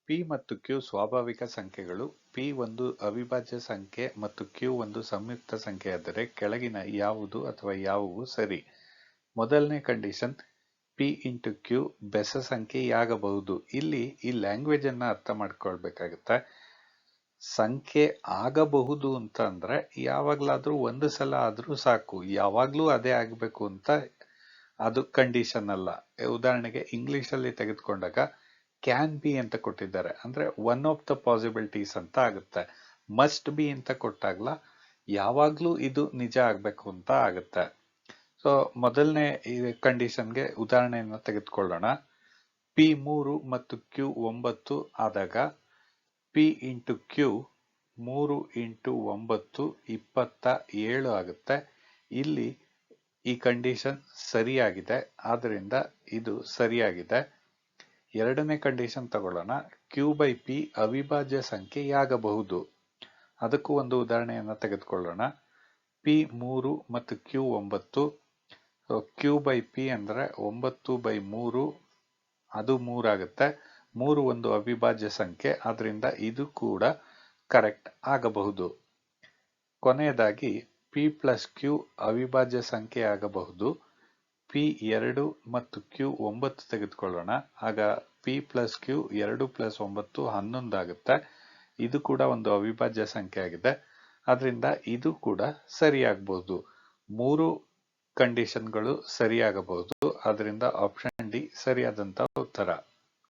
P ಮತ್ತು Q ಸ್ವಾಭಾವಿಕ ಸಂಖ್ಯೆಗಳು. ಪಿ ಒಂದು ಅವಿಭಾಜ್ಯ ಸಂಖ್ಯೆ ಮತ್ತು ಕ್ಯೂ ಒಂದು ಸಂಯುಕ್ತ ಸಂಖ್ಯೆಯಾದರೆ ಕೆಳಗಿನ ಯಾವುದು ಅಥವಾ ಯಾವುವು ಸರಿ? ಮೊದಲನೇ ಕಂಡೀಷನ್, ಪಿ ಇಂಟು ಕ್ಯೂ ಬೆಸ ಸಂಖ್ಯೆಯಾಗಬಹುದು. ಇಲ್ಲಿ ಈ ಲ್ಯಾಂಗ್ವೇಜ್ ಅನ್ನ ಅರ್ಥ ಮಾಡ್ಕೊಳ್ಬೇಕಾಗತ್ತೆ. ಸಂಖ್ಯೆ ಆಗಬಹುದು ಅಂತ ಅಂದ್ರೆ ಯಾವಾಗ್ಲಾದ್ರೂ ಒಂದು ಸಲ ಆದ್ರೂ ಸಾಕು, ಯಾವಾಗ್ಲೂ ಅದೇ ಆಗ್ಬೇಕು ಅಂತ ಅದು ಕಂಡೀಷನ್ ಅಲ್ಲ. ಉದಾಹರಣೆಗೆ ಇಂಗ್ಲಿಷ್ ಅಲ್ಲಿ ತೆಗೆದುಕೊಂಡಾಗ ಕ್ಯಾನ್ ಬಿ ಅಂತ ಕೊಟ್ಟಿದ್ದಾರೆ, ಅಂದ್ರೆ ಒನ್ ಆಫ್ ದ ಪಾಸಿಬಿಲಿಟೀಸ್ ಅಂತ ಆಗುತ್ತೆ. ಮಸ್ಟ್ ಬಿ ಅಂತ ಕೊಟ್ಟಾಗ್ಲ ಯಾವಾಗ್ಲೂ ಇದು ನಿಜ ಆಗ್ಬೇಕು ಅಂತ ಆಗುತ್ತೆ. ಸೊ ಮೊದಲನೇ ಕಂಡೀಷನ್ಗೆ ಉದಾಹರಣೆಯನ್ನು ತೆಗೆದುಕೊಳ್ಳೋಣ. ಪಿ 3 ಮತ್ತು ಕ್ಯೂ 9 ಆದಾಗ ಪಿ ಇಂಟು ಕ್ಯೂ 3 ಇಂಟು 9 27 ಆಗುತ್ತೆ. ಇಲ್ಲಿ ಈ ಕಂಡೀಷನ್ ಸರಿಯಾಗಿದೆ, ಆದ್ರಿಂದ ಇದು ಸರಿಯಾಗಿದೆ. ಎರಡನೇ ಕಂಡೀಷನ್ ತಗೊಳ್ಳೋಣ. ಕ್ಯೂ ಬೈ ಪಿ ಅವಿಭಾಜ್ಯ ಸಂಖ್ಯೆಯಾಗಬಹುದು. ಅದಕ್ಕೂ ಒಂದು ಉದಾಹರಣೆಯನ್ನು ತೆಗೆದುಕೊಳ್ಳೋಣ. ಪಿ 3 ಮತ್ತು ಕ್ಯೂ 9. ಕ್ಯೂ ಬೈ ಪಿ ಅಂದ್ರೆ 9/3, ಅದು 3 ಆಗುತ್ತೆ. 3 ಒಂದು ಅವಿಭಾಜ್ಯ ಸಂಖ್ಯೆ, ಆದ್ರಿಂದ ಇದು ಕೂಡ ಕರೆಕ್ಟ್ ಆಗಬಹುದು. ಕೊನೆಯದಾಗಿ ಪಿ ಪ್ಲಸ್ ಕ್ಯೂ ಅವಿಭಾಜ್ಯ ಸಂಖ್ಯೆ ಆಗಬಹುದು. ಪಿ 2 ಮತ್ತು ಕ್ಯೂ 9 ತೆಗೆದುಕೊಳ್ಳೋಣ. ಆಗ ಪಿ ಪ್ಲಸ್ ಕ್ಯೂ 2 ಪ್ಲಸ್ 9 11 ಆಗುತ್ತೆ. ಇದು ಕೂಡ ಒಂದು ಅವಿಭಾಜ್ಯ ಸಂಖ್ಯೆ ಆಗಿದೆ, ಆದ್ರಿಂದ ಇದು ಕೂಡ ಸರಿಯಾಗಬಹುದು. 3 ಕಂಡೀಷನ್ಗಳು ಸರಿಯಾಗಬಹುದು, ಆದ್ರಿಂದ ಆಪ್ಷನ್ ಡಿ ಸರಿಯಾದಂತ ಉತ್ತರ.